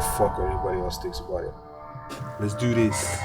a fuck what anybody else thinks about it. Let's do this.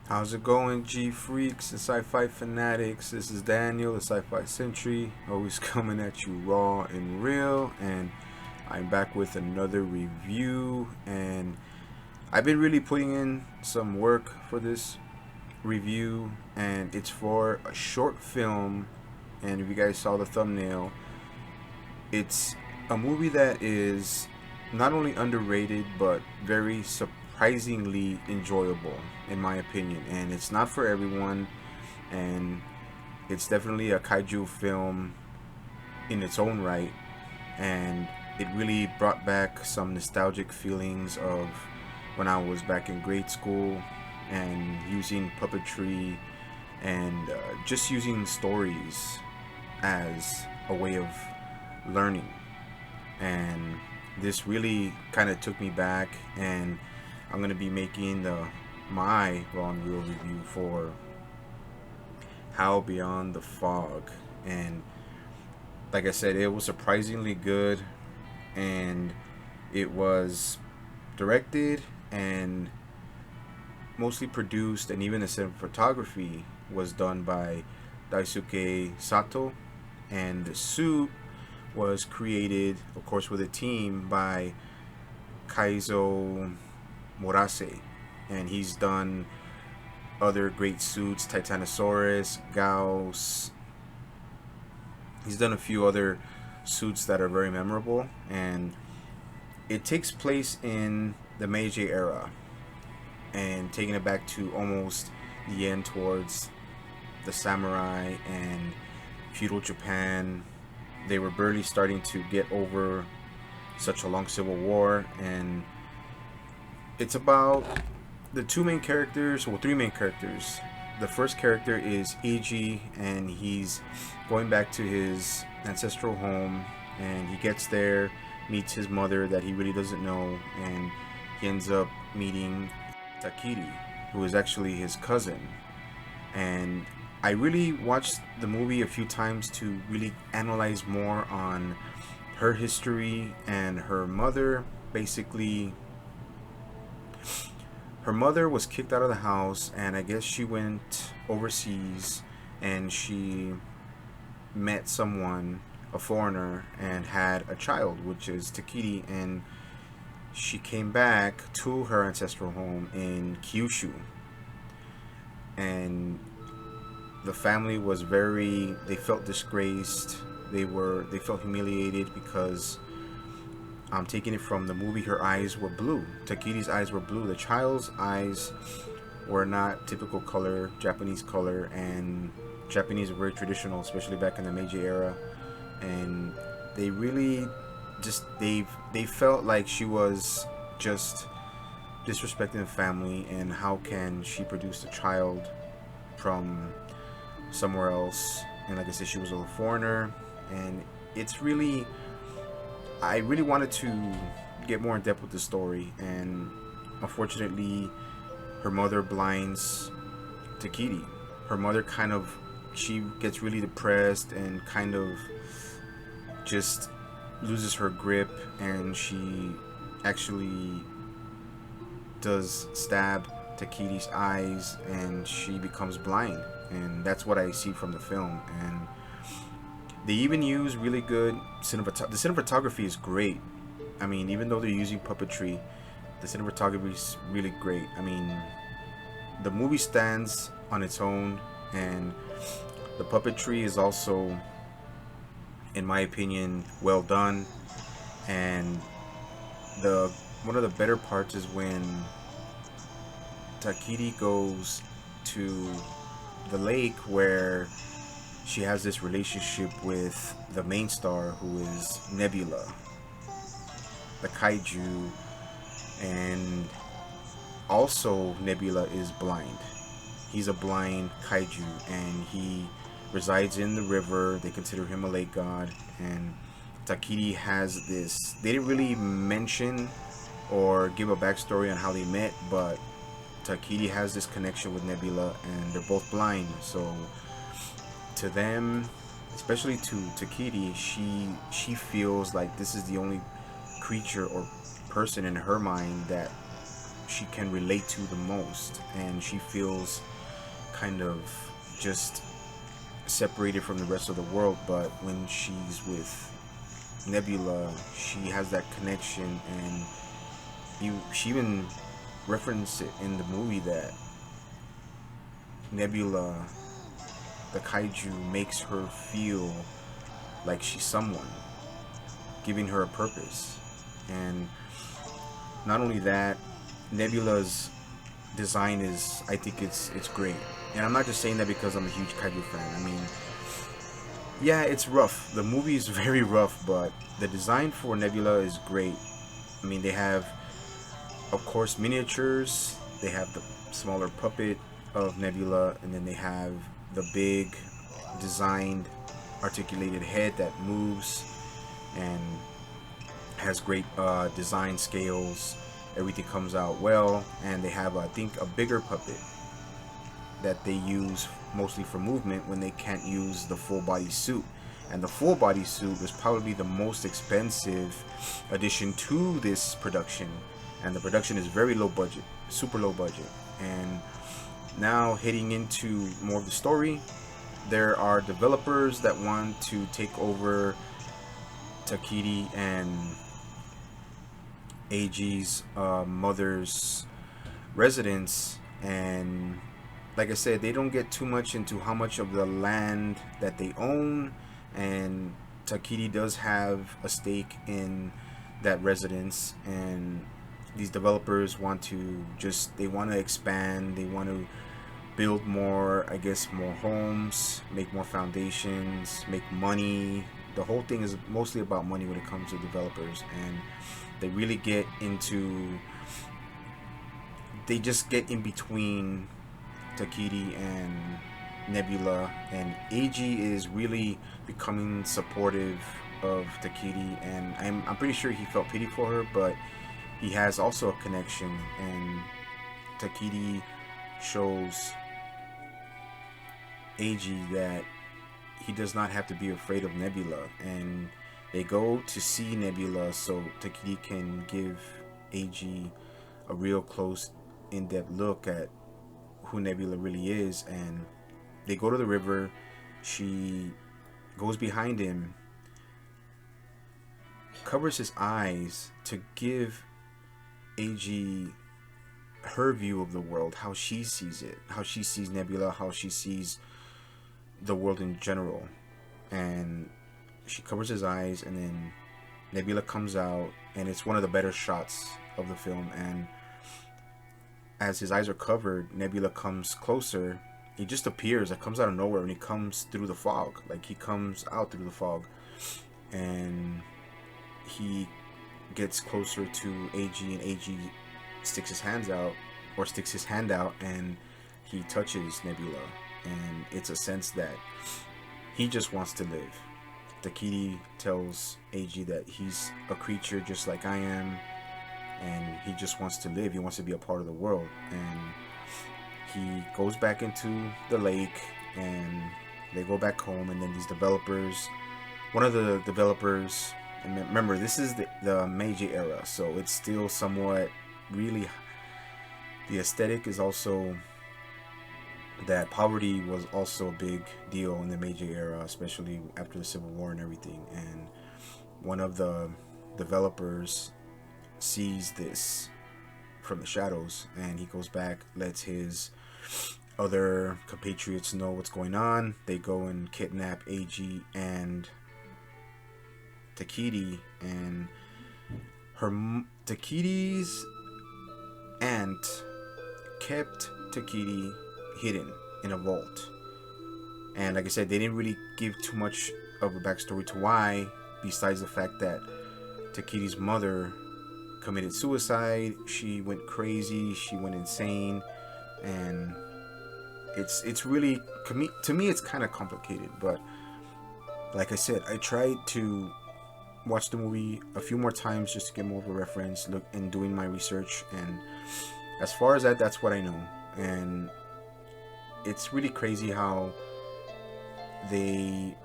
How's it going, G freaks and sci-fi fanatics? This is Daniel, the Sci-Fi Sentry, always coming at you raw and real, and I'm back with another review. And I've been really putting in some work for this review, and it's for a short film. And if you guys saw the thumbnail, it's a movie that is not only underrated but very surprisingly enjoyable, in my opinion. And it's not for everyone, and it's definitely a kaiju film in its own right, and it really brought back some nostalgic feelings of when I was back in grade school and using puppetry and just using stories as a way of learning. And this really kind of took me back, and I'm going to be making my raw and real review for Howl Beyond the Fog. And like I said, it was surprisingly good, and it was directed and mostly produced, and even the cinematography was done by Daisuke Sato, and the suit was created, of course, with a team by Kaizo Morase, and he's done other great suits, Titanosaurus, Gauss. He's done a few other suits that are very memorable, and it takes place in the Meiji era, and taking it back to almost the end towards the samurai and feudal Japan. They were barely starting to get over such a long civil war, and it's about the three main characters. The first character is Eiji, and he's going back to his ancestral home, and he gets there, meets his mother that he really doesn't know, and he ends up meeting Takiri, who is actually his cousin. And I really watched the movie a few times to really analyze more on her history and her mother. Basically, her mother was kicked out of the house, and I guess she went overseas, and she met someone, a foreigner, and had a child, which is Takiri. And she came back to her ancestral home in Kyushu, and the family was they felt disgraced. They felt humiliated because, I'm taking it from the movie, her eyes were blue. Takiri's eyes were blue. The child's eyes were not typical color, Japanese color, and Japanese were very traditional, especially back in the Meiji era. And they really they felt like she was just disrespecting the family, and how can she produce a child from somewhere else. And like I said, she was a foreigner, and it's really, I really wanted to get more in depth with the story, and unfortunately her mother blinds Takiri. Her mother she gets really depressed and kind of just loses her grip, and she actually does stab Takiri's eyes, and she becomes blind. And that's what I see from the film. And they even use really good the cinematography is great. I mean, even though they're using puppetry, the cinematography is really great. I mean, the movie stands on its own, and the puppetry is also, in my opinion, well done. And one of the better parts is when Takiri goes to the lake where she has this relationship with the main star, who is Nebula, the kaiju, and also Nebula is blind. He's a blind kaiju, and he resides in the river. They consider him a lake god, and Takiti has this. They didn't really mention or give a backstory on how they met, but Takiti has this connection with Nebula, and they're both blind. So to them, especially to Takiti, she feels like this is the only creature or person in her mind that she can relate to the most, and she feels kind of just separated from the rest of the world. But when she's with Nebula, she has that connection, and she even referenced it in the movie that Nebula, the kaiju, makes her feel like she's someone, giving her a purpose. And not only that, Nebula's design is, I think it's great. And I'm not just saying that because I'm a huge kaiju fan. I mean, yeah, it's rough. The movie is very rough, but the design for Nebula is great. I mean, they have, of course, miniatures. They have the smaller puppet of Nebula, and then they have the big designed articulated head that moves and has great design scales. Everything comes out well, and they have, I think, a bigger puppet that they use mostly for movement when they can't use the full body suit. And the full body suit was probably the most expensive addition to this production, and the production is very low budget, super low budget. And now heading into more of the story, there are developers that want to take over Takiti and Eiji's mother's residence. And like I said, they don't get too much into how much of the land that they own, and Takiti does have a stake in that residence. And these developers want to expand, they want to build more, I guess, more homes, make more foundations, make money. The whole thing is mostly about money when it comes to developers, and they really get into, they just get in between Takiti and Nebula, and Eiji is really becoming supportive of Takiti, and I'm pretty sure he felt pity for her, but he has also a connection, and Takiti shows Eiji that he does not have to be afraid of Nebula, and they go to see Nebula so Takiti can give Eiji a real close, in-depth look at who Nebula really is. And they go to the river. She goes behind him, covers his eyes to give Eiji her view of the world, how she sees it, how she sees Nebula, how she sees the world in general. And she covers his eyes, and then Nebula comes out, and it's one of the better shots of the film. And as his eyes are covered, Nebula comes closer. He just appears, it comes out of nowhere, and he comes through the fog. Like, he comes out through the fog, and he gets closer to Eiji, and Eiji sticks his hand out, and he touches Nebula. And it's a sense that he just wants to live. Takiti tells Eiji that he's a creature just like I am, and he just wants to live. He wants to be a part of the world. And he goes back into the lake, and they go back home. And then these developers, one of the developers, and remember, this is the Meiji era, so it's still somewhat really, the aesthetic is also, that poverty was also a big deal in the Meiji era, especially after the Civil War and everything. And one of the developers sees this from the shadows, and he goes back, lets his other compatriots know what's going on. They go and kidnap Eiji and Takiti, and Takiti's aunt kept Takiti hidden in a vault, And like I said, they didn't really give too much of a backstory to why, besides the fact that Takiti's mother committed suicide. She went crazy. She went insane, and it's really, to me it's kind of complicated. But like I said, I tried to watch the movie a few more times just to get more of a reference, look and doing my research. And as far as that, that's what I know. And it's really crazy how they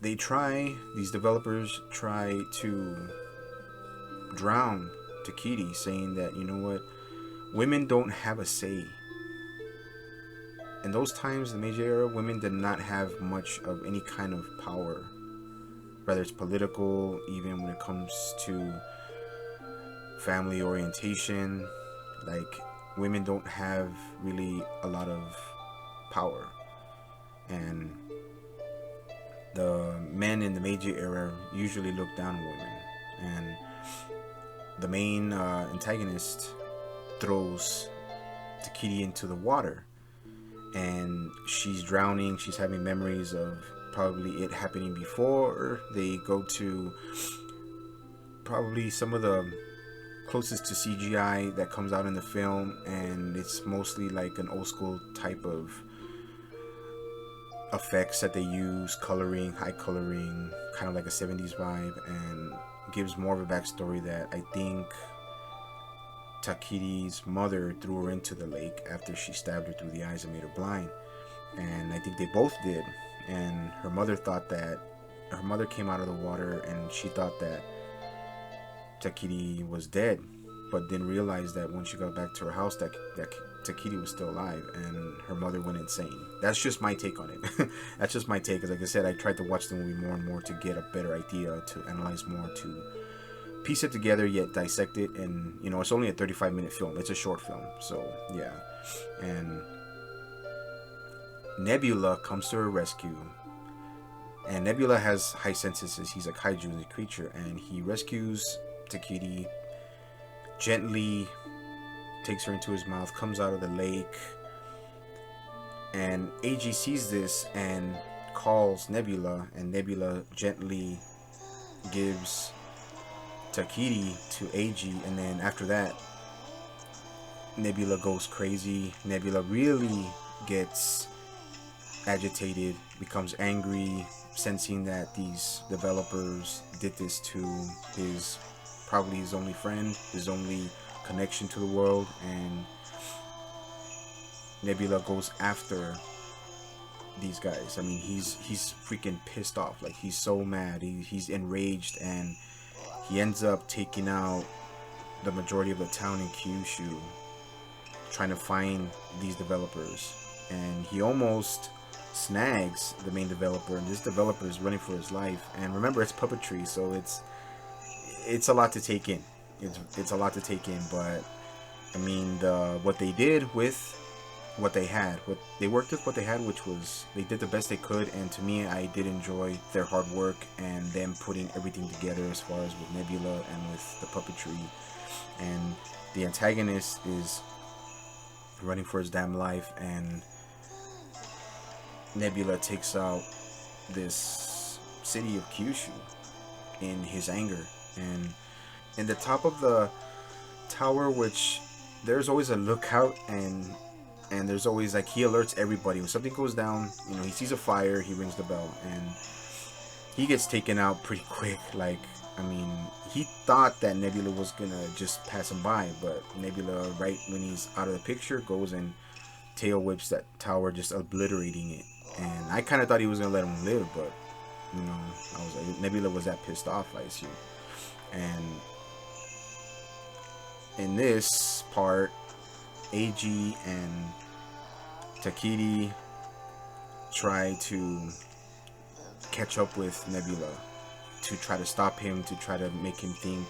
these developers try to drown Takiti, saying that, you know what, women don't have a say. In those times, the Meiji era, women did not have much of any kind of power, whether it's political, even when it comes to family orientation. Like, women don't have really a lot of power. And the men in the Meiji era usually look down on women. And the main antagonist throws Takiti into the water, and she's drowning. She's having memories of probably it happening before. They go to probably some of the closest to CGI that comes out in the film, and it's mostly like an old school type of effects that they use, coloring, high coloring, kind of like a 70s vibe, and gives more of a backstory that I think Takiti's mother threw her into the lake after she stabbed her through the eyes and made her blind. And I think they both did. And her mother came out of the water, and she thought that Takiti was dead, but didn't realize that when she got back to her house that Takiti was still alive, and her mother went insane. That's just my take on it. That's just my take, because like I said, I tried to watch the movie more and more to get a better idea, to analyze more, to piece it together, yet dissect it. And you know, it's only a 35-minute film. It's a short film, so yeah. And Nebula comes to her rescue, and Nebula has high senses. He's a kaiju creature, and he rescues Takiti, gently takes her into his mouth, comes out of the lake, and AG sees this and calls Nebula, and Nebula gently gives Takiti to AG. And then after that, Nebula goes crazy. Nebula really gets agitated, becomes angry, sensing that these developers did this to probably his only friend, his only connection to the world. And Nebula goes after these guys. I mean, he's freaking pissed off. Like, he's so mad. He's enraged, and he ends up taking out the majority of the town in Kyushu, trying to find these developers. And he almost snags the main developer, and this developer is running for his life. And remember, it's puppetry, so it's a lot to take in. It's a lot to take in. But I mean, what they did with what they had, they worked with what they had, which was, they did the best they could. And to me, I did enjoy their hard work and them putting everything together, as far as with Nebula and with the puppetry. And the antagonist is running for his damn life, and Nebula takes out this city of Kyushu in his anger. And in the top of the tower, which there's always a lookout, and there's always, like, he alerts everybody when something goes down. You know, he sees a fire, he rings the bell, and he gets taken out pretty quick. Like, I mean, he thought that Nebula was gonna just pass him by, but Nebula, right when he's out of the picture, goes and tail whips that tower, just obliterating it. And I kind of thought he was gonna let him live, but you know, I was like, Nebula was that pissed off, I assume. And in this part, AG and Takiti try to catch up with Nebula, to try to stop him, to try to make him think,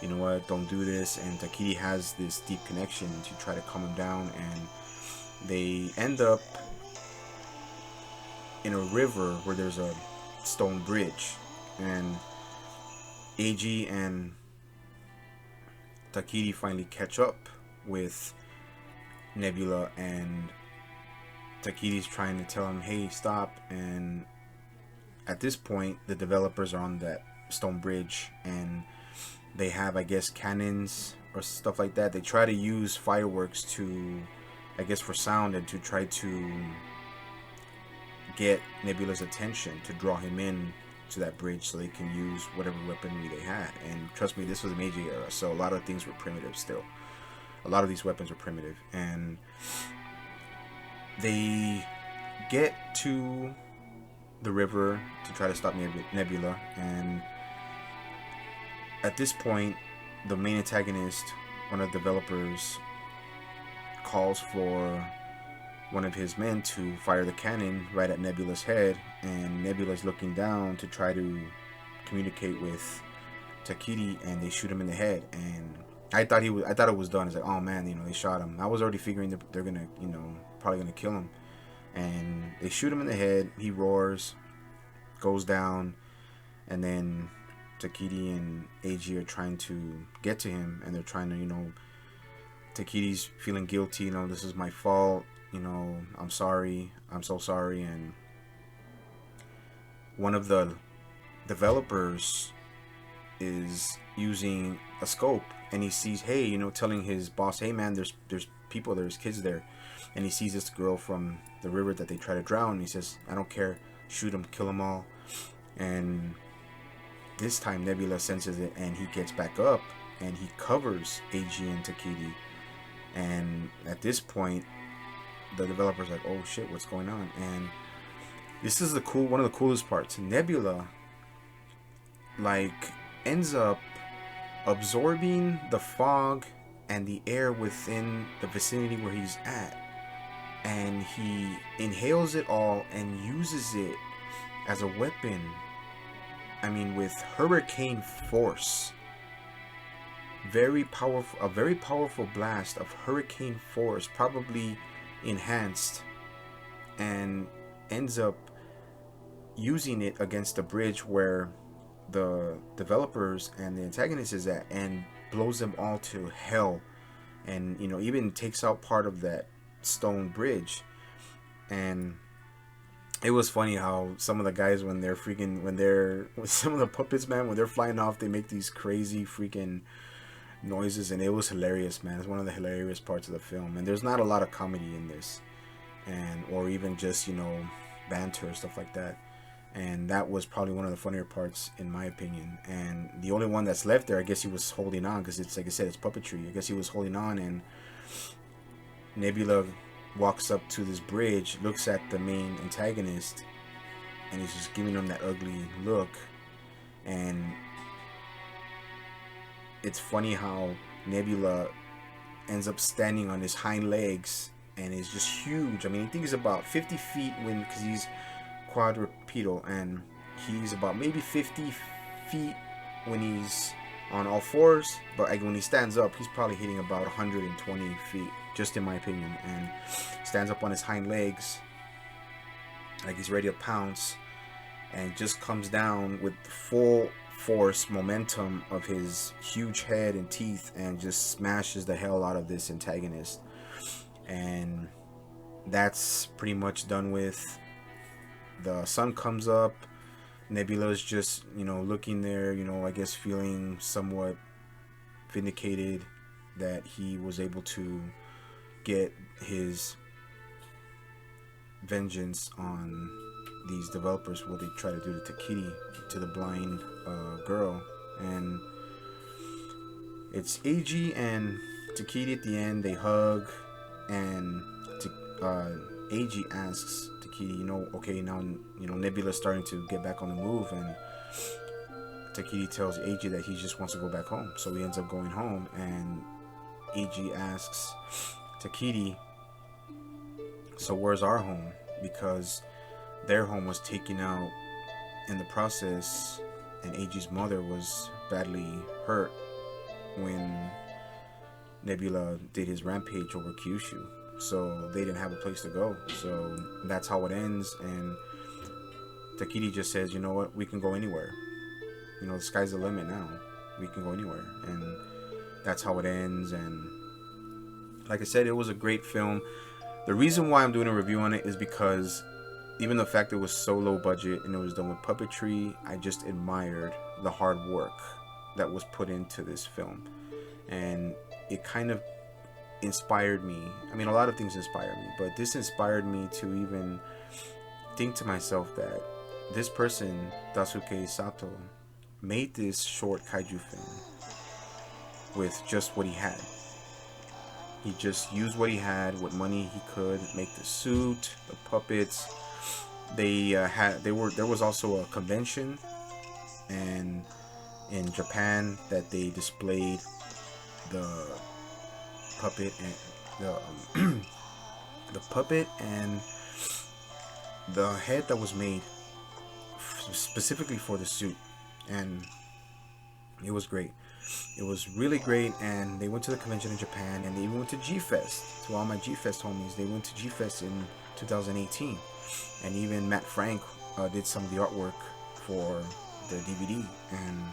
you know what, don't do this. And Takiti has this deep connection to try to calm him down, and they end up in a river where there's a stone bridge, and AG and Takiti finally catch up with Nebula, and Takidi's trying to tell him, hey, stop. And at this point, the developers are on that stone bridge, and they have, I guess, cannons or stuff like that. They try to use fireworks to, I guess, for sound, and to try to get Nebula's attention, to draw him in to that bridge so they can use whatever weaponry they had. And trust me, this was the Meiji era, so a lot of things were primitive still. A lot of these weapons were primitive. And they get to the river to try to stop Nebula, and at this point, the main antagonist, one of the developers, calls for one of his men to fire the cannon right at Nebula's head, and Nebula's looking down to try to communicate with Takidi, and they shoot him in the head. And I thought it was done. It's like, oh man, they shot him. I was already figuring that they're gonna, probably gonna kill him. And they shoot him in the head. He roars, goes down, and then Takidi and Eiji are trying to get to him, and they're trying to, Takidi's feeling guilty. This is my fault. I'm sorry. I'm so sorry. And one of the developers is using a scope, and he sees, hey, telling his boss, hey man, there's people, there's kids there. And he sees this girl from the river that they try to drown, and he says, I don't care, shoot them, kill them all. And this time Nebula senses it, and he gets back up, and he covers Eiji and Takidi. And at this point, the developer's like, oh shit, what's going on? And this is one of the coolest parts. Nebula ends up absorbing the fog and the air within the vicinity where he's at, and he inhales it all and uses it as a weapon. I mean, with hurricane force. A very powerful blast of hurricane force, probably enhanced, and ends up using it against the bridge where the developers and the antagonist is at, and blows them all to hell, and even takes out part of that stone bridge. And it was funny how some of the guys, when some of the puppets, man, when they're flying off, they make these crazy freaking noises, and it was hilarious, man. It's one of the hilarious parts of the film. And there's not a lot of comedy in this, or even just banter or stuff like that. And that was probably one of the funnier parts, in my opinion. And the only one that's left there, I guess he was holding on, because it's, like I said, it's puppetry. I guess he was holding on, and Nebula walks up to this bridge, looks at the main antagonist, and he's just giving him that ugly look. And it's funny how Nebula ends up standing on his hind legs, and is just huge. I mean, I think he's about 50 feet because he's quadrupedal, and he's about maybe 50 feet when he's on all fours, but when he stands up, he's probably hitting about 120 feet, just in my opinion. And stands up on his hind legs like he's ready to pounce, and just comes down with full force momentum of his huge head and teeth, and just smashes the hell out of this antagonist. And that's pretty much done with. The sun comes up. Nebula's just, looking there, I guess feeling somewhat vindicated that he was able to get his vengeance on these developers, what they try to do to Takidi, to the blind girl. And it's Eiji and Takidi at the end. They hug, and Eiji asks Takidi, okay, now Nebula's starting to get back on the move, and Takidi tells Eiji that he just wants to go back home. So he ends up going home, and Eiji asks Takidi, so where's our home? Because their home was taken out in the process, and Eiji's mother was badly hurt when Nebula did his rampage over Kyushu. So they didn't have a place to go. So that's how it ends. And Takidi just says, you know what, we can go anywhere. The sky's the limit now. We can go anywhere. And that's how it ends. And like I said, it was a great film. The reason why I'm doing a review on it is because even the fact that it was so low budget and it was done with puppetry, I just admired the hard work that was put into this film. And it kind of inspired me. I mean, a lot of things inspire me, but this inspired me to even think to myself that this person, Daisuke Sato, made this short kaiju film with just what he had. He just used what he had, what money he could, make the suit, the puppets. There was also a convention and in Japan that they displayed the puppet and the puppet and the head that was made specifically for the suit, and it was great. It was really great, and they went to the convention in Japan, and they even went to G-Fest. To all my G-Fest homies, they went to G-Fest in 2018, and even Matt Frank did some of the artwork for the DVD. And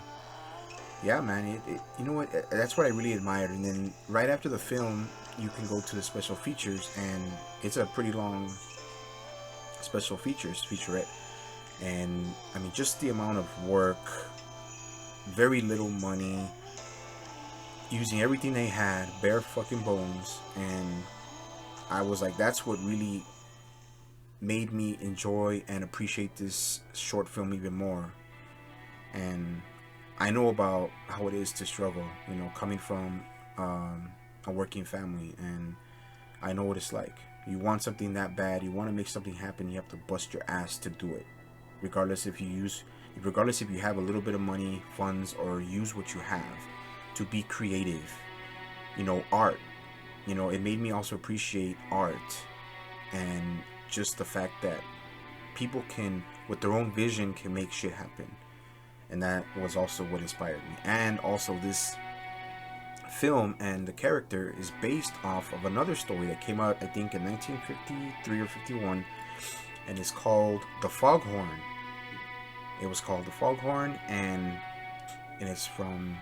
yeah, man, you know what? That's what I really admired. And then right after the film, you can go to the special features, and it's a pretty long special features featurette. And I mean, just the amount of work, very little money, using everything they had, bare fucking bones. And I was like, that's what really made me enjoy and appreciate this short film even more. And I know about how it is to struggle, you know, coming from a working family, and I know what it's like. You want something that bad, you want to make something happen, you have to bust your ass to do it, regardless if you have a little bit of money, funds, or use what you have to be creative. You know, art. You know, it made me also appreciate art, and just the fact that people can, with their own vision, can make shit happen. And that was also what inspired me. And also, this film and the character is based off of another story that came out, I think, in 1953 or 51, and it's called The Foghorn. It was called The Foghorn, and it's from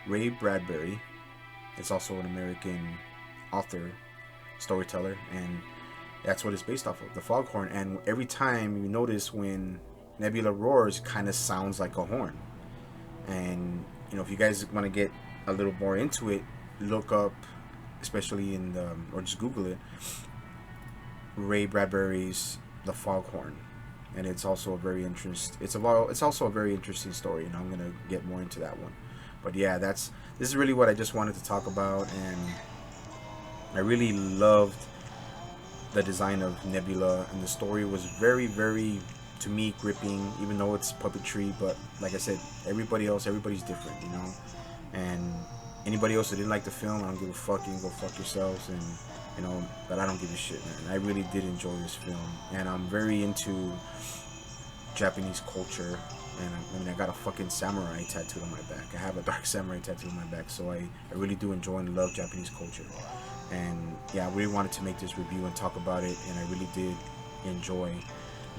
Ray Bradbury. It's also an American author, storyteller, and that's what it's based off of, The Foghorn. And every time you notice when Nebula roars, it kind of sounds like a horn. And you know, if you guys want to get a little more into it, look up, especially in the, or just Google it, Ray Bradbury's The Foghorn. And it's also a very it's also a very interesting story, and I'm gonna get more into that one. But yeah, this is really what I just wanted to talk about, and I really loved the design of Nebula, and the story was very, very, to me, gripping, even though it's puppetry. But like I said, everybody's different, you know. And anybody else that didn't like the film, I don't give a fuck. You can go fuck yourselves, and you know, but I don't give a shit, man. I really did enjoy this film, and I'm very into Japanese culture. And I mean, I got a fucking samurai tattooed on my back. I have a dark samurai tattooed on my back, so I really do enjoy and love Japanese culture. And yeah, I really wanted to make this review and talk about it, and I really did enjoy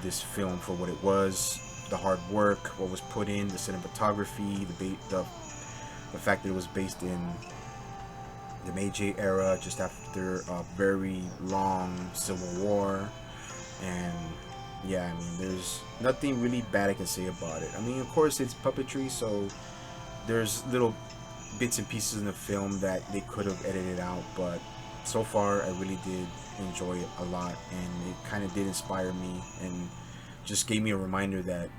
this film for what it was, the hard work, what was put in, the cinematography, the fact that it was based in the Meiji era, just after a very long civil war. And yeah, I mean, there's nothing really bad I can say about it. I mean, of course, it's puppetry, so there's little bits and pieces in the film that they could have edited out, but so far I really did enjoy it a lot, and it kind of did inspire me and just gave me a reminder that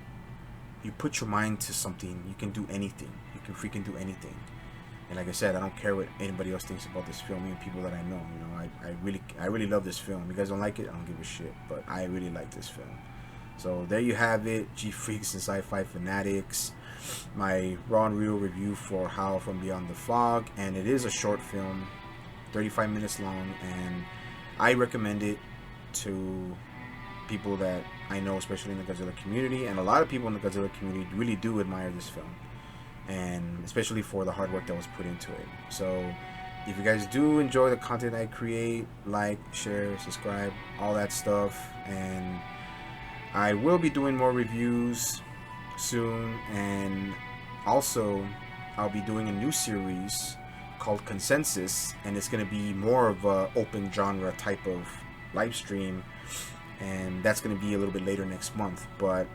you put your mind to something, you can do anything. You can freaking do anything. And like I said, I don't care what anybody else thinks about this film, even people that I know. You know, I really love this film. You guys don't like it, I don't give a shit, but I really like this film. So there you have it, G-Freaks and Sci-Fi Fanatics, my raw and real review for Howl from Beyond the Fog. And it is a short film, 35 minutes long, and I recommend it to people that I know, especially in the Godzilla community. And a lot of people in the Godzilla community really do admire this film, and especially for the hard work that was put into it. So if you guys do enjoy the content I create, like, share, subscribe, all that stuff. And I will be doing more reviews soon, and also I'll be doing a new series called Consensus, and it's going to be more of a open genre type of live stream, and that's going to be a little bit later next month. But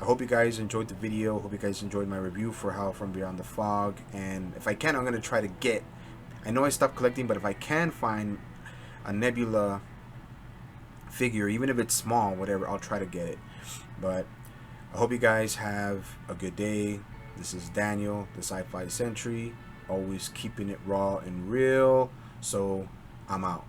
I hope you guys enjoyed the video. Hope you guys enjoyed my review for Howl from Beyond the Fog. And if I can, I'm going to try to get, I know I stopped collecting, but if I can find a Nebula figure, even if it's small, whatever, I'll try to get it. But I hope you guys have a good day. This is Daniel, the Sci-Fi Sentry, always keeping it raw and real. So I'm out.